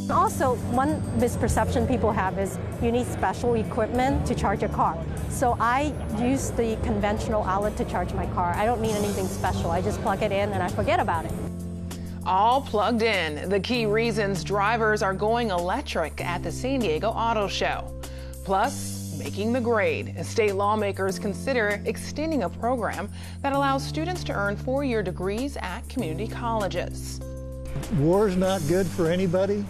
Also, one misperception people have is you need special equipment to charge a car. So I use the conventional outlet to charge my car. I don't need anything special. I just plug it in and I forget about it. All plugged in, the key reasons drivers are going electric at the San Diego Auto Show. Plus, making the grade as state lawmakers consider extending a program that allows students to earn four-year degrees at community colleges. War's not good for anybody,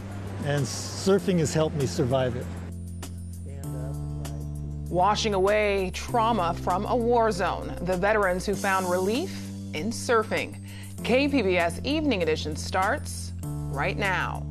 and surfing has helped me survive it. Washing away trauma from a war zone, the veterans who found relief in surfing. KPBS Evening Edition starts right now.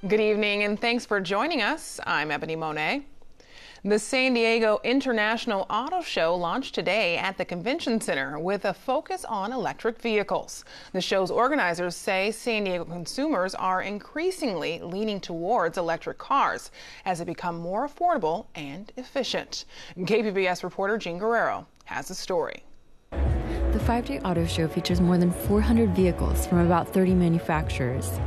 Good evening and thanks for joining us. I'm Ebony Monet. The San Diego International Auto Show launched today at the Convention Center with a focus on electric vehicles. The show's organizers say San Diego consumers are increasingly leaning towards electric cars as they become more affordable and efficient. KPBS reporter Jean Guerrero has the story. The 5-day auto show features more than 400 vehicles from about 30 manufacturers.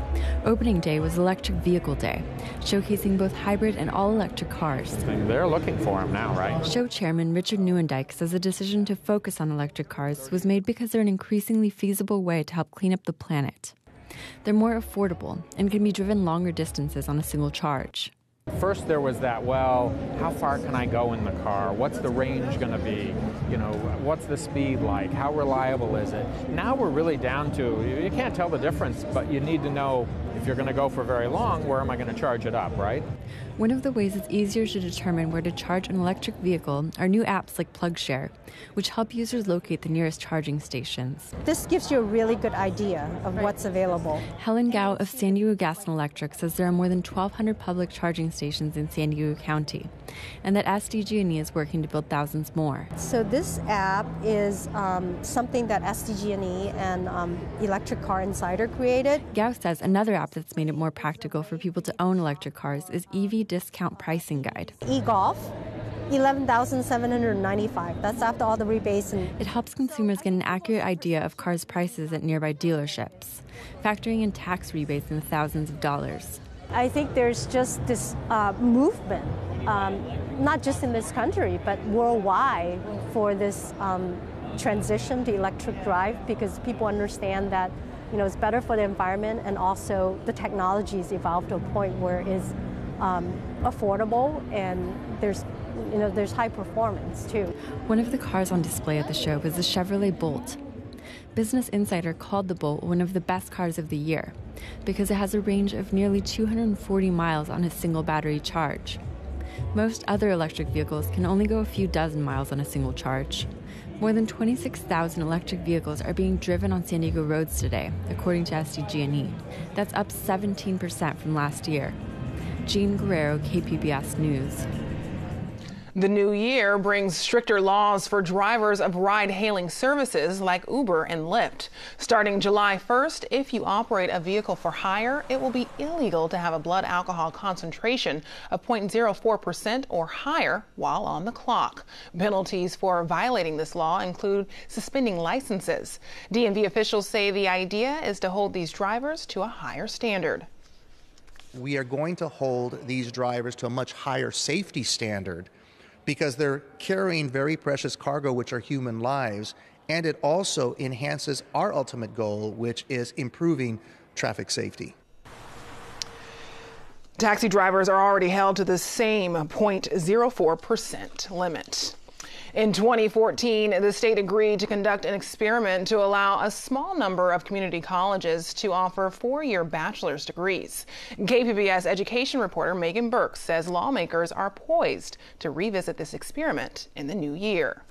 Opening day was Electric Vehicle Day, showcasing both hybrid and all-electric cars. They're looking for them now, right? Show chairman Richard Neuendijk says the decision to focus on electric cars was made because they're an increasingly feasible way to help clean up the planet. They're more affordable and can be driven longer distances on a single charge. First there was that, well, how far can I go in the car? What's the range going to be? You know, what's the speed like? How reliable is it? Now we're really down to, you can't tell the difference, but you need to know if you're going to go for very long, where am I going to charge it up, right? One of the ways it's easier to determine where to charge an electric vehicle are new apps like PlugShare, which help users locate the nearest charging stations. This gives you a really good idea of what's available. Helen Gao of San Diego Gas and Electric says there are more than 1,200 public charging stations in San Diego County, and that SDG&E is working to build thousands more. So this app is something that SDG&E and Electric Car Insider created. Gao says another app that's made it more practical for people to own electric cars is EV Discount Pricing Guide. eGolf, $11,795. That's after all the rebates. It helps consumers get an accurate idea of cars' prices at nearby dealerships, factoring in tax rebates in the thousands of dollars. I think there's just this movement, not just in this country, but worldwide, for this transition to electric drive, because people understand that, you know, it's better for the environment, and also the technology's evolved to a point where it's affordable and there's high performance too. One of the cars on display at the show was the Chevrolet Bolt. Business Insider called the Bolt one of the best cars of the year because it has a range of nearly 240 miles on a single battery charge. Most other electric vehicles can only go a few dozen miles on a single charge. More than 26,000 electric vehicles are being driven on San Diego roads today, according to SDG&E. That's up 17% from last year. Jean Guerrero, KPBS News. The new year brings stricter laws for drivers of ride-hailing services like Uber and Lyft. Starting July 1st, if you operate a vehicle for hire, it will be illegal to have a blood alcohol concentration of 0.04% or higher while on the clock. Penalties for violating this law include suspending licenses. DMV officials say the idea is to hold these drivers to a higher standard. We are going to hold these drivers to a much higher safety standard because they're carrying very precious cargo, which are human lives, and it also enhances our ultimate goal, which is improving traffic safety. Taxi drivers are already held to the same 0.04% limit. In 2014, the state agreed to conduct an experiment to allow a small number of community colleges to offer four-year bachelor's degrees. KPBS education reporter Megan Burke says lawmakers are poised to revisit this experiment in the new year.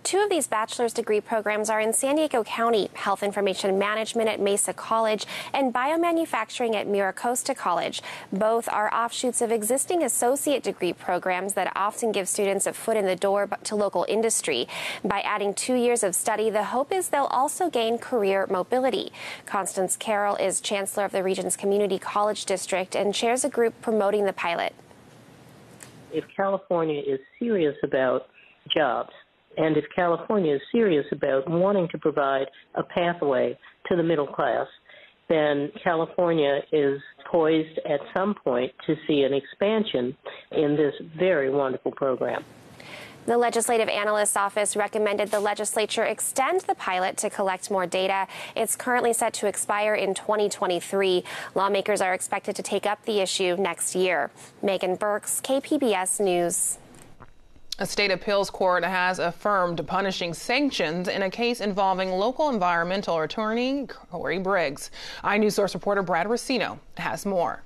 Two of these bachelor's degree programs are in San Diego County, Health Information Management at Mesa College and Biomanufacturing at Mira Costa College. Both are offshoots of existing associate degree programs that often give students a foot in the door to local industry. By adding 2 years of study, the hope is they'll also gain career mobility. Constance Carroll is chancellor of the region's community college district and chairs a group promoting the pilot. If California is serious about jobs, and if California is serious about wanting to provide a pathway to the middle class, then California is poised at some point to see an expansion in this very wonderful program. The Legislative Analyst's Office recommended the legislature extend the pilot to collect more data. It's currently set to expire in 2023. Lawmakers are expected to take up the issue next year. Megan Burks, KPBS News. A state appeals court has affirmed punishing sanctions in a case involving local environmental attorney Cory Briggs. iNews Source reporter Brad Racino has more.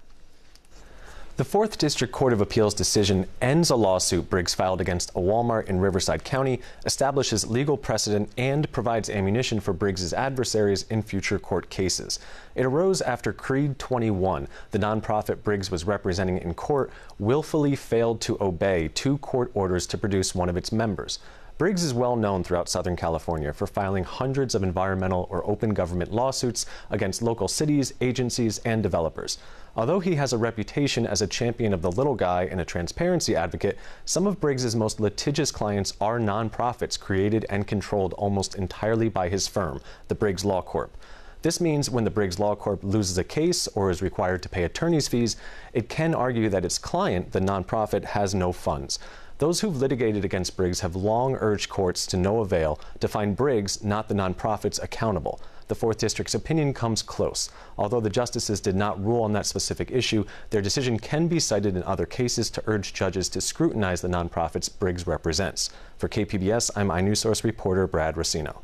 The 4th District Court of Appeals decision ends a lawsuit Briggs filed against a Walmart in Riverside County, establishes legal precedent, and provides ammunition for Briggs' adversaries in future court cases. It arose after Creed 21, the nonprofit Briggs was representing in court, willfully failed to obey 2 court orders to produce one of its members. Briggs is well known throughout Southern California for filing hundreds of environmental or open government lawsuits against local cities, agencies, and developers. Although he has a reputation as a champion of the little guy and a transparency advocate, some of Briggs' most litigious clients are nonprofits created and controlled almost entirely by his firm, the Briggs Law Corp. This means when the Briggs Law Corp loses a case or is required to pay attorney's fees, it can argue that its client, the nonprofit, has no funds. Those who've litigated against Briggs have long urged courts to no avail to find Briggs, not the nonprofits, accountable. The 4th District's opinion comes close. Although the justices did not rule on that specific issue, their decision can be cited in other cases to urge judges to scrutinize the nonprofits Briggs represents. For KPBS, I'm iNews Source reporter Brad Racino.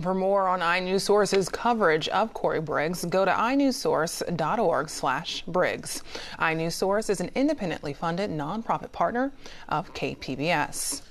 For more on iNews Source's coverage of Cory Briggs, go to inewssource.org/Briggs. iNews Source is an independently funded nonprofit partner of KPBS.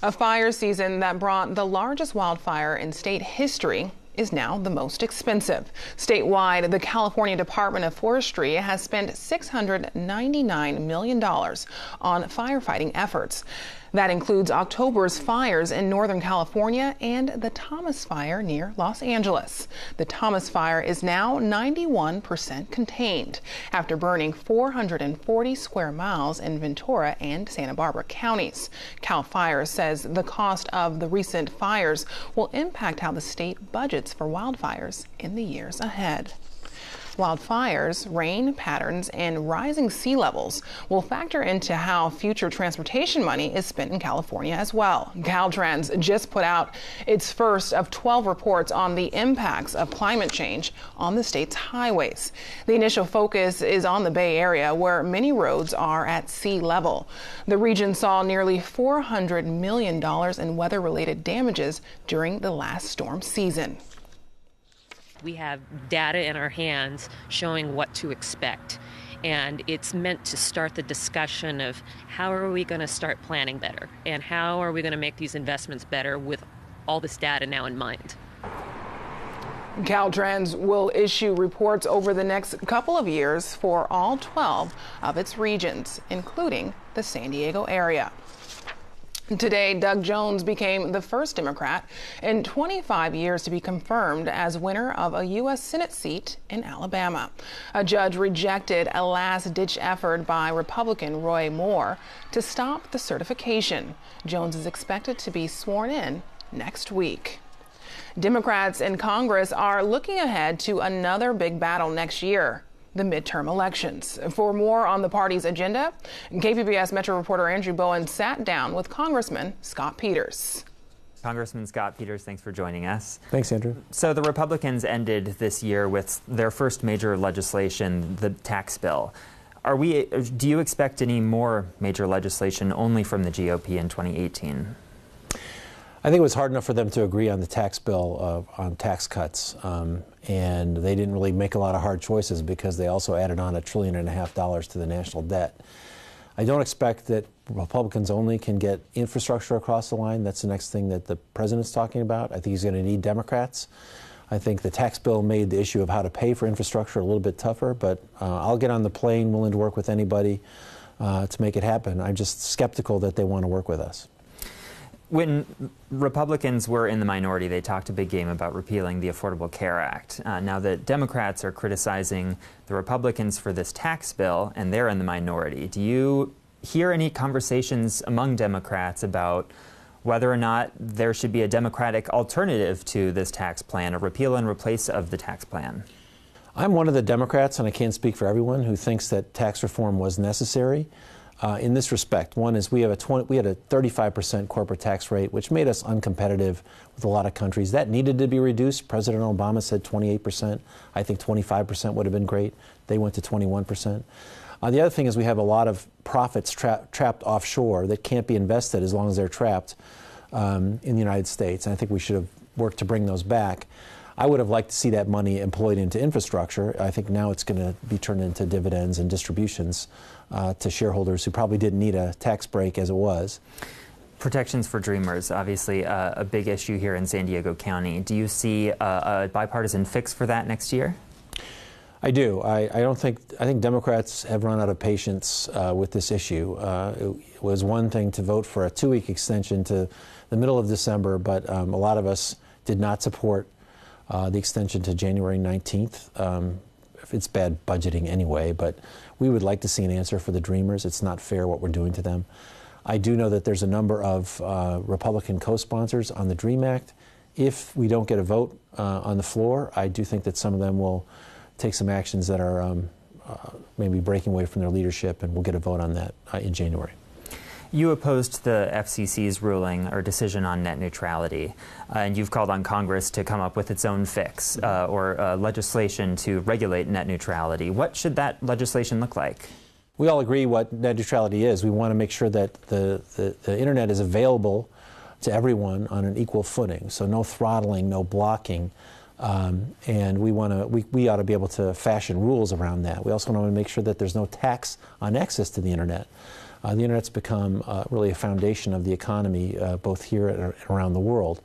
A fire season that brought the largest wildfire in state history is now the most expensive. Statewide, the California Department of Forestry has spent $699 million on firefighting efforts. That includes October's fires in Northern California and the Thomas Fire near Los Angeles. The Thomas Fire is now 91% contained after burning 440 square miles in Ventura and Santa Barbara counties. CAL FIRE says the cost of the recent fires will impact how the state budgets for wildfires in the years ahead. Wildfires, rain patterns, and rising sea levels will factor into how future transportation money is spent in California as well. Caltrans just put out its first of 12 reports on the impacts of climate change on the state's highways. The initial focus is on the Bay Area, where many roads are at sea level. The region saw nearly $400 million in weather-related damages during the last storm season. We have data in our hands showing what to expect, and it's meant to start the discussion of how are we going to start planning better and how are we going to make these investments better with all this data now in mind. Caltrans will issue reports over the next couple of years for all 12 of its regions, including the San Diego area. Today, Doug Jones became the first Democrat in 25 years to be confirmed as winner of a U.S. Senate seat in Alabama. A judge rejected a last-ditch effort by Republican Roy Moore to stop the certification. Jones is expected to be sworn in next week. Democrats in Congress are looking ahead to another big battle next year, the midterm elections. For more on the party's agenda, KPBS Metro reporter Andrew Bowen sat down with Congressman Scott Peters. Congressman Scott Peters, thanks for joining us. Thanks, Andrew. So the Republicans ended this year with their first major legislation, the tax bill. Do you expect any more major legislation only from the GOP in 2018? I think it was hard enough for them to agree on the tax bill on tax cuts, and they didn't really make a lot of hard choices because they also added on $1.5 trillion to the national debt. I don't expect that Republicans only can get infrastructure across the line. That's the next thing that the president's talking about. I think he's going to need Democrats. I think the tax bill made the issue of how to pay for infrastructure a little bit tougher, but I'll get on the plane, willing to work with anybody to make it happen. I'm just skeptical that they want to work with us. When Republicans were in the minority, they talked a big game about repealing the Affordable Care Act. Now that Democrats are criticizing the Republicans for this tax bill and they're in the minority, do you hear any conversations among Democrats about whether or not there should be a Democratic alternative to this tax plan, a repeal and replace of the tax plan? I'm one of the Democrats, and I can't speak for everyone, who thinks that tax reform was necessary. In this respect, one is we had a 35% corporate tax rate, which made us uncompetitive with a lot of countries. That needed to be reduced. President Obama said 28%. I think 25% would have been great. They went to 21%. The other thing is we have a lot of profits trapped offshore that can't be invested as long as they're trapped in the United States. And I think we should have worked to bring those back. I would have liked to see that money employed into infrastructure. I think now it's going to be turned into dividends and distributions to shareholders who probably didn't need a tax break as it was. Protections for dreamers, obviously a big issue here in San Diego County. Do you see a bipartisan fix for that next year? I do. I think Democrats have run out of patience with this issue. It was one thing to vote for a 2-week extension to the middle of December, but a lot of us did not support the extension to January 19th. It's bad budgeting anyway, but we would like to see an answer for the dreamers. It's not fair what we're doing to them. I do know that there's a number of Republican co-sponsors on the DREAM Act. If we don't get a vote on the floor, I do think that some of them will take some actions that are maybe breaking away from their leadership, and we'll get a vote on that in January. You opposed the FCC's ruling or decision on net neutrality, and you've called on Congress to come up with its own fix or legislation to regulate net neutrality. What should that legislation look like? We all agree what net neutrality is. We want to make sure that the internet is available to everyone on an equal footing, so no throttling, no blocking. And we ought to be able to fashion rules around that. We also want to make sure that there's no tax on access to the internet. The internet's become really a foundation of the economy, both here and around the world.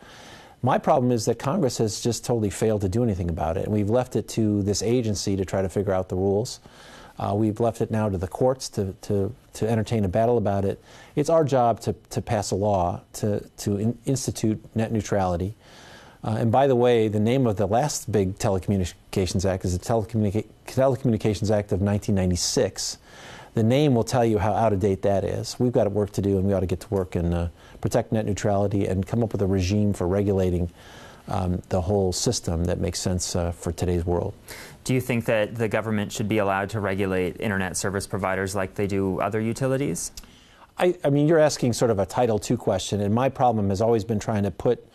My problem is that Congress has just totally failed to do anything about it, and we've left it to this agency to try to figure out the rules. We've left it now to the courts to entertain a battle about it. It's our job to pass a law to institute net neutrality. And by the way, the name of the last big telecommunications act is the Telecommunications Act of 1996. The name will tell you how out of date that is. We've got work to do, and we ought to get to work and protect net neutrality and come up with a regime for regulating the whole system that makes sense for today's world. Do you think that the government should be allowed to regulate internet service providers like they do other utilities? I mean, you're asking sort of a Title II question, and my problem has always been trying to put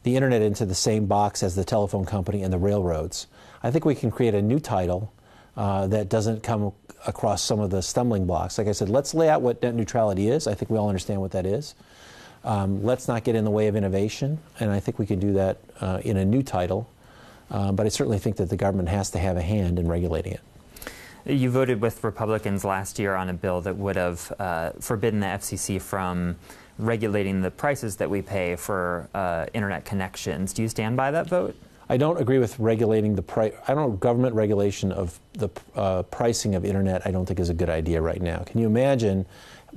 the internet into the same box as the telephone company and the railroads. I think we can create a new title that doesn't come across some of the stumbling blocks. Like I said, let's lay out what net neutrality is. I think we all understand what that is. Let's not get in the way of innovation, and I think we can do that in a new title. But I certainly think that the government has to have a hand in regulating it. You voted with Republicans last year on a bill that would have forbidden the FCC from regulating the prices that we pay for internet connections. Do you stand by that vote? I don't agree with regulating the price. I don't. Government regulation of the pricing of internet, I don't think is a good idea right now. Can you imagine,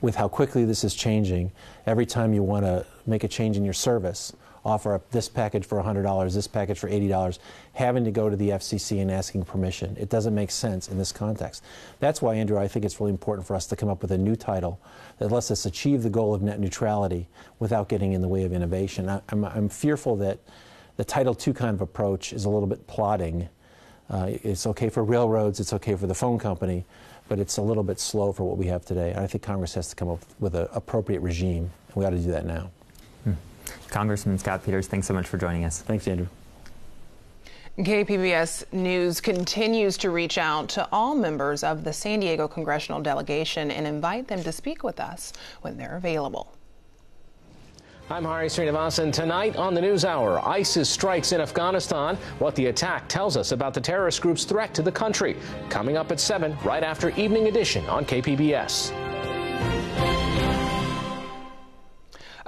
with how quickly this is changing, every time you want to make a change in your service, offer up this package for $100, this package for $80, having to go to the FCC and asking permission? It doesn't make sense in this context. That's why, Andrew, I think it's really important for us to come up with a new title that lets us achieve the goal of net neutrality without getting in the way of innovation. I'm fearful that the Title II kind of approach is a little bit plodding. It's okay for railroads, it's okay for the phone company, but it's a little bit slow for what we have today. I think Congress has to come up with an appropriate regime, and we ought to do that now. Congressman Scott Peters, thanks so much for joining us. Thanks, Andrew. KPBS News continues to reach out to all members of the San Diego congressional delegation and invite them to speak with us when they're available. I'm Hari Srinivasan. Tonight on the NewsHour, ISIS strikes in Afghanistan, what the attack tells us about the terrorist group's threat to the country. Coming up at 7, right after Evening Edition on KPBS.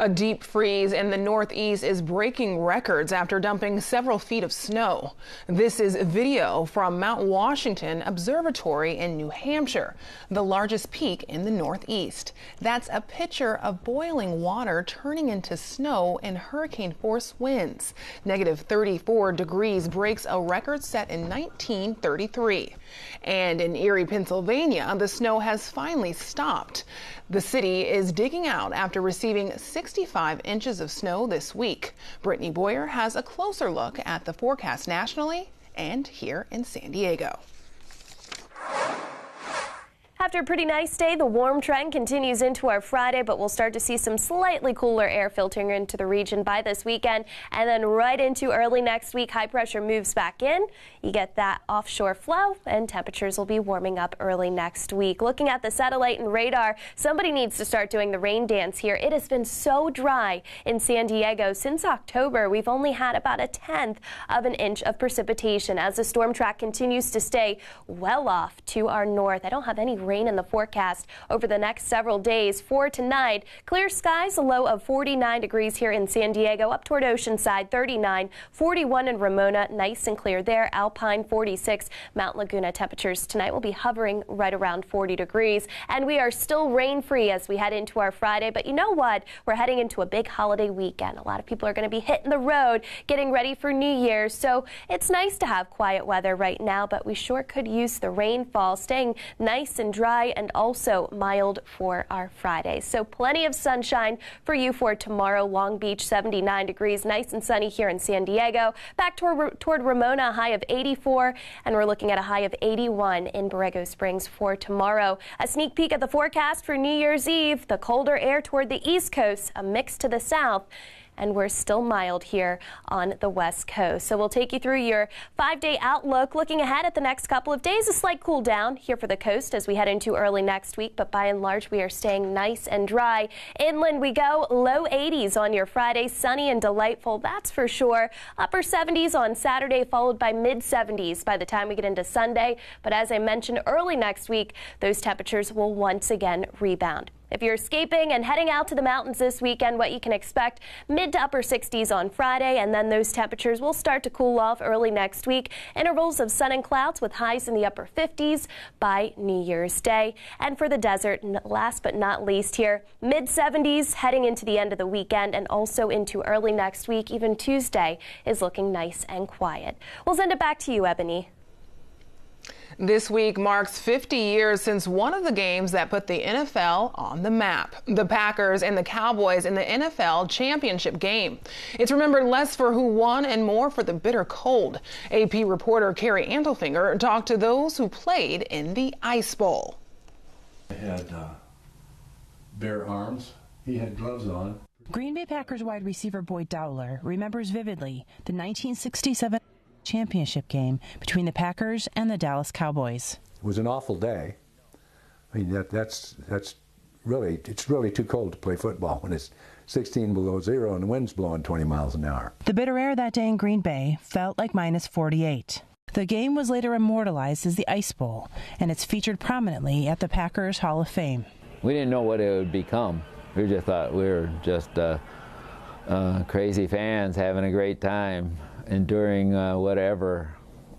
A deep freeze in the Northeast is breaking records after dumping several feet of snow. This is video from Mount Washington Observatory in New Hampshire, the largest peak in the Northeast. That's a picture of boiling water turning into snow in hurricane-force winds. Negative 34 degrees breaks a record set in 1933. And in Erie, Pennsylvania, the snow has finally stopped. The city is digging out after receiving 65 inches of snow this week. Brittany Boyer has a closer look at the forecast nationally and here in San Diego. After a pretty nice day, the warm trend continues into our Friday, but we'll start to see some slightly cooler air filtering into the region by this weekend. And then right into early next week, high pressure moves back in. You get that offshore flow, and temperatures will be warming up early next week. Looking at the satellite and radar, somebody needs to start doing the rain dance here. It has been so dry in San Diego since October. We've only had about 1/10 of an inch of precipitation as the storm track continues to stay well off to our north. I don't have any rain in the forecast over the next several days. For tonight, clear skies, a low of 49 degrees here in San Diego, up toward Oceanside 39, 41 in Ramona, nice and clear there, Alpine 46, Mount Laguna temperatures tonight will be hovering right around 40 degrees, and we are still rain-free as we head into our Friday. But you know what? We're heading into a big holiday weekend. A lot of people are going to be hitting the road, getting ready for New Year's, so it's nice to have quiet weather right now, but we sure could use the rainfall, staying nice and dry and also mild for our Friday. So plenty of sunshine for you for tomorrow. Long Beach 79 degrees, nice and sunny here in San Diego. Back toward Ramona, a high of 84, and we're looking at a high of 81 in Borrego Springs for tomorrow. A sneak peek at the forecast for New Year's Eve. The colder air toward the East Coast, a mix to the south, and we're still mild here on the West Coast. So we'll take you through your 5-day outlook. Looking ahead at the next couple of days, a slight cool down here for the coast as we head into early next week, but by and large, we are staying nice and dry. Inland we go, low 80s on your Friday, sunny and delightful, that's for sure. Upper 70s on Saturday, followed by mid 70s by the time we get into Sunday. But as I mentioned, early next week, those temperatures will once again rebound. If you're escaping and heading out to the mountains this weekend, what you can expect, mid to upper 60s on Friday, and then those temperatures will start to cool off early next week. Intervals of sun and clouds with highs in the upper 50s by New Year's Day. And for the desert, last but not least here, mid 70s heading into the end of the weekend and also into early next week. Even Tuesday is looking nice and quiet. We'll send it back to you, Ebony. This week marks 50 years since one of the games that put the NFL on the map, the Packers and the Cowboys in the NFL championship game. It's remembered less for who won and more for the bitter cold. AP reporter Carrie Antelfinger talked to those who played in the Ice Bowl. I had bare arms. He had gloves on. Green Bay Packers wide receiver Boyd Dowler remembers vividly the 1967 championship game between the Packers and the Dallas Cowboys. It was an awful day. I mean, it's really too cold to play football when it's 16 below zero and the wind's blowing 20 miles an hour. The bitter air that day in Green Bay felt like minus 48. The game was later immortalized as the Ice Bowl, and it's featured prominently at the Packers Hall of Fame. We didn't know what it would become. We just thought we were just crazy fans having a great time, enduring whatever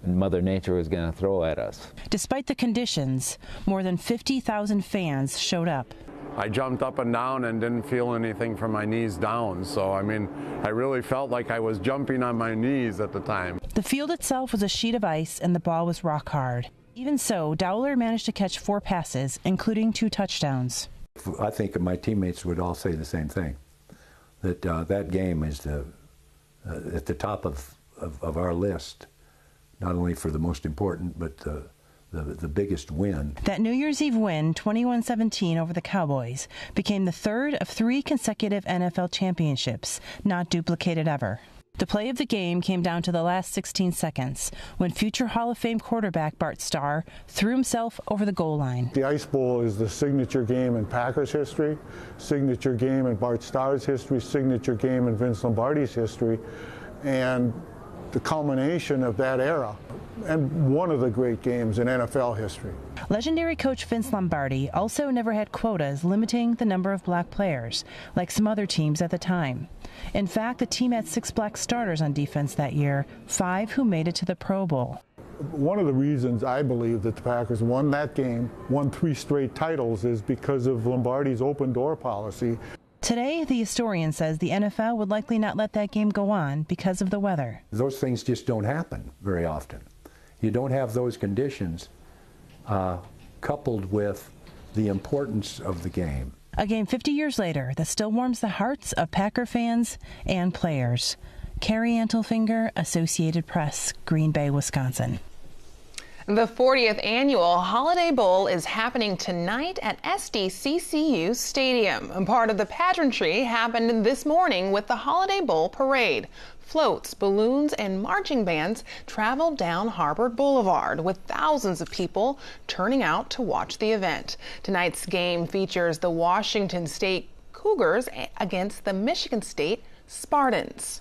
Mother Nature was going to throw at us. Despite the conditions, more than 50,000 fans showed up. I jumped up and down and didn't feel anything from my knees down. So, I mean, I really felt like I was jumping on my knees at the time. The field itself was a sheet of ice and the ball was rock hard. Even so, Dowler managed to catch 4 passes, including 2 touchdowns. I think my teammates would all say the same thing, that that game is at the top of our list, not only for the most important, but the biggest win. That New Year's Eve win, 21-17 over the Cowboys, became the third of 3 consecutive NFL championships, not duplicated ever. The play of the game came down to the last 16 seconds when future Hall of Fame quarterback Bart Starr threw himself over the goal line. The Ice Bowl is the signature game in Packers history, signature game in Bart Starr's history, signature game in Vince Lombardi's history, and the culmination of that era. and one of the great games in NFL history. Legendary coach Vince Lombardi also never had quotas limiting the number of black players, like some other teams at the time. In fact, the team had 6 black starters on defense that year, 5 who made it to the Pro Bowl. One of the reasons I believe that the Packers won that game, won 3 straight titles, is because of Lombardi's open door policy. Today, the historian says the NFL would likely not let that game go on because of the weather. Those things just don't happen very often. You don't have those conditions coupled with the importance of the game. A game 50 years later that still warms the hearts of Packer fans and players. Carrie Antelfinger, Associated Press, Green Bay, Wisconsin. The 40th annual Holiday Bowl is happening tonight at SDCCU Stadium. Part of the pageantry happened this morning with the Holiday Bowl parade. Floats, balloons, and marching bands traveled down Harvard Boulevard, with thousands of people turning out to watch the event. Tonight's game features the Washington State Cougars against the Michigan State Spartans.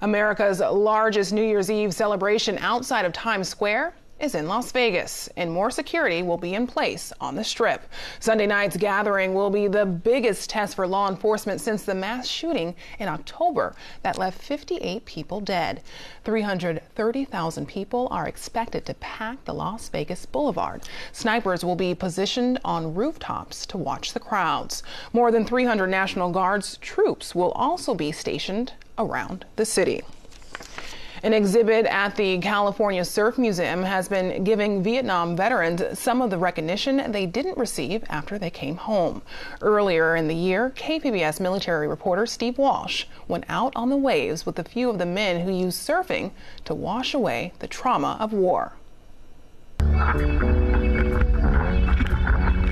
America's largest New Year's Eve celebration outside of Times Square is in Las Vegas, and more security will be in place on the Strip. Sunday night's gathering will be the biggest test for law enforcement since the mass shooting in October that left 58 people dead. 330,000 people are expected to pack the Las Vegas Boulevard. Snipers will be positioned on rooftops to watch the crowds. More than 300 National Guard's troops will also be stationed around the city. An exhibit at the California Surf Museum has been giving Vietnam veterans some of the recognition they didn't receive after they came home. Earlier in the year, KPBS military reporter Steve Walsh went out on the waves with a few of the men who used surfing to wash away the trauma of war.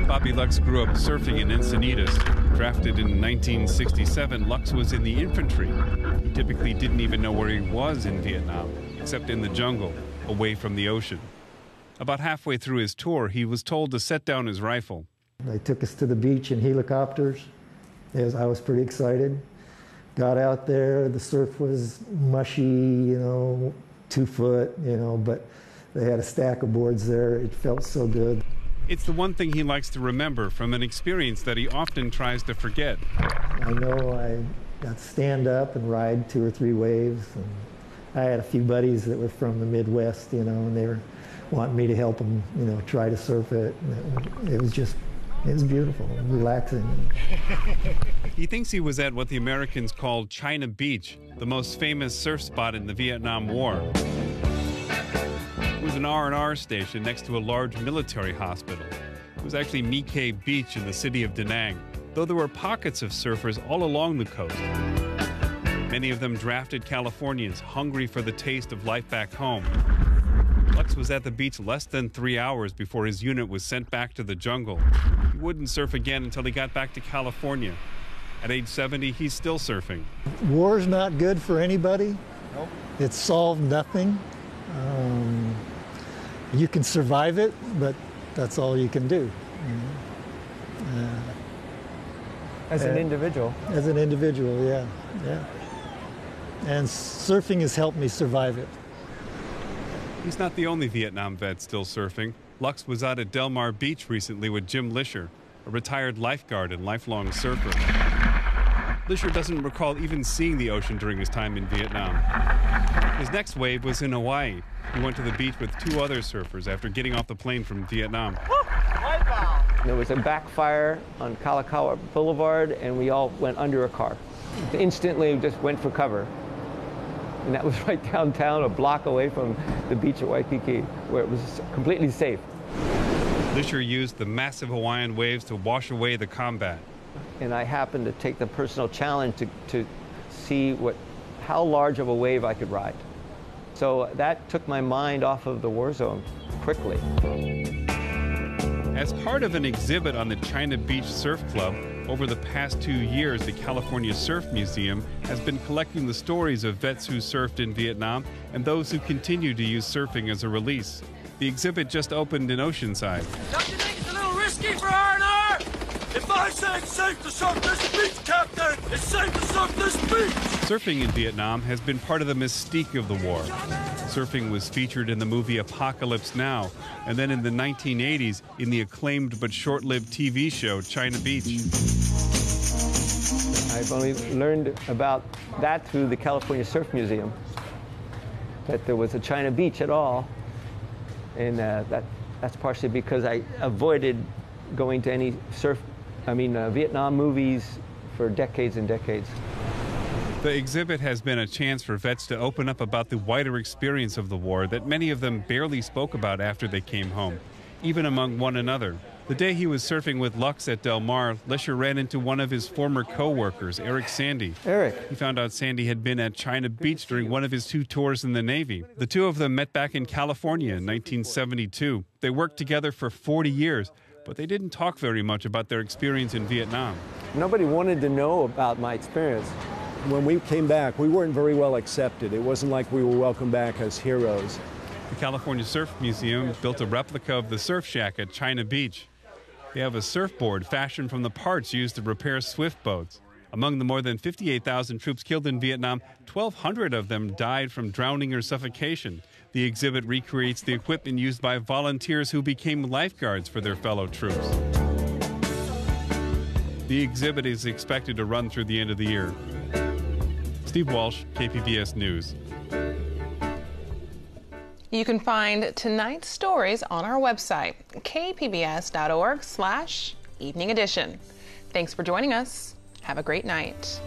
Bobby Lux grew up surfing in Encinitas. Drafted in 1967, Lux was in the infantry. He typically didn't even know where he was in Vietnam, except in the jungle, away from the ocean. About halfway through his tour, he was told to set down his rifle. They took us to the beach in helicopters. I was pretty excited. Got out there, the surf was mushy, 2 foot, but they had a stack of boards there. It felt so good. It's the one thing he likes to remember from an experience that he often tries to forget. I know I got to stand up and ride 2 or 3 waves. And I had a few buddies that were from the Midwest, and they were wanting me to help them, try to surf it. It was beautiful and relaxing. He thinks he was at what the Americans called China Beach, the most famous surf spot in the Vietnam War. It was an R&R station next to a large military hospital. It was actually My Khe Beach in the city of Da Nang, though there were pockets of surfers all along the coast. Many of them drafted Californians hungry for the taste of life back home. Lux was at the beach less than 3 hours before his unit was sent back to the jungle. He wouldn't surf again until he got back to California. At age 70, he's still surfing. War's not good for anybody. Nope. It solved nothing. You can survive it, but that's all you can do. As an individual? As an individual, yeah. And surfing has helped me survive it. He's not the only Vietnam vet still surfing. Lux was out at Del Mar Beach recently with Jim Lisher, a retired lifeguard and lifelong surfer. Lisher doesn't recall even seeing the ocean during his time in Vietnam. His next wave was in Hawaii. He went to the beach with 2 other surfers after getting off the plane from Vietnam. There was a backfire on Kalakaua Boulevard, and we all went under a car. Instantly, just went for cover. And that was right downtown, a block away from the beach at Waikiki, where it was completely safe. Lisher used the massive Hawaiian waves to wash away the combat. And I happened to take the personal challenge to see how large of a wave I could ride. So that took my mind off of the war zone quickly. As part of an exhibit on the China Beach Surf Club, over the past 2 years, the California Surf Museum has been collecting the stories of vets who surfed in Vietnam and those who continue to use surfing as a release. The exhibit just opened in Oceanside. Don't you think it's a little risky for R&R? If I say it's safe to surf this beach, Captain, it's safe to surf this beach! Surfing in Vietnam has been part of the mystique of the war. Surfing was featured in the movie Apocalypse Now, and then in the 1980s in the acclaimed but short-lived TV show China Beach. I've only learned about that through the California Surf Museum, that there was a China Beach at all, and that's partially because I avoided going to any Vietnam movies for decades and decades. The exhibit has been a chance for vets to open up about the wider experience of the war that many of them barely spoke about after they came home, even among one another. The day he was surfing with Lux at Del Mar, Lesher ran into one of his former co-workers, Eric Sandy. Eric. He found out Sandy had been at China Beach during one of his 2 tours in the Navy. The two of them met back in California in 1972. They worked together for 40 years, but they didn't talk very much about their experience in Vietnam. Nobody wanted to know about my experience. When we came back, we weren't very well accepted. It wasn't like we were welcomed back as heroes. The California Surf Museum built a replica of the Surf Shack at China Beach. They have a surfboard fashioned from the parts used to repair swift boats. Among the more than 58,000 troops killed in Vietnam, 1,200 of them died from drowning or suffocation. The exhibit recreates the equipment used by volunteers who became lifeguards for their fellow troops. The exhibit is expected to run through the end of the year. Steve Walsh, KPBS News. You can find tonight's stories on our website, kpbs.org/evening edition. Thanks for joining us. Have a great night.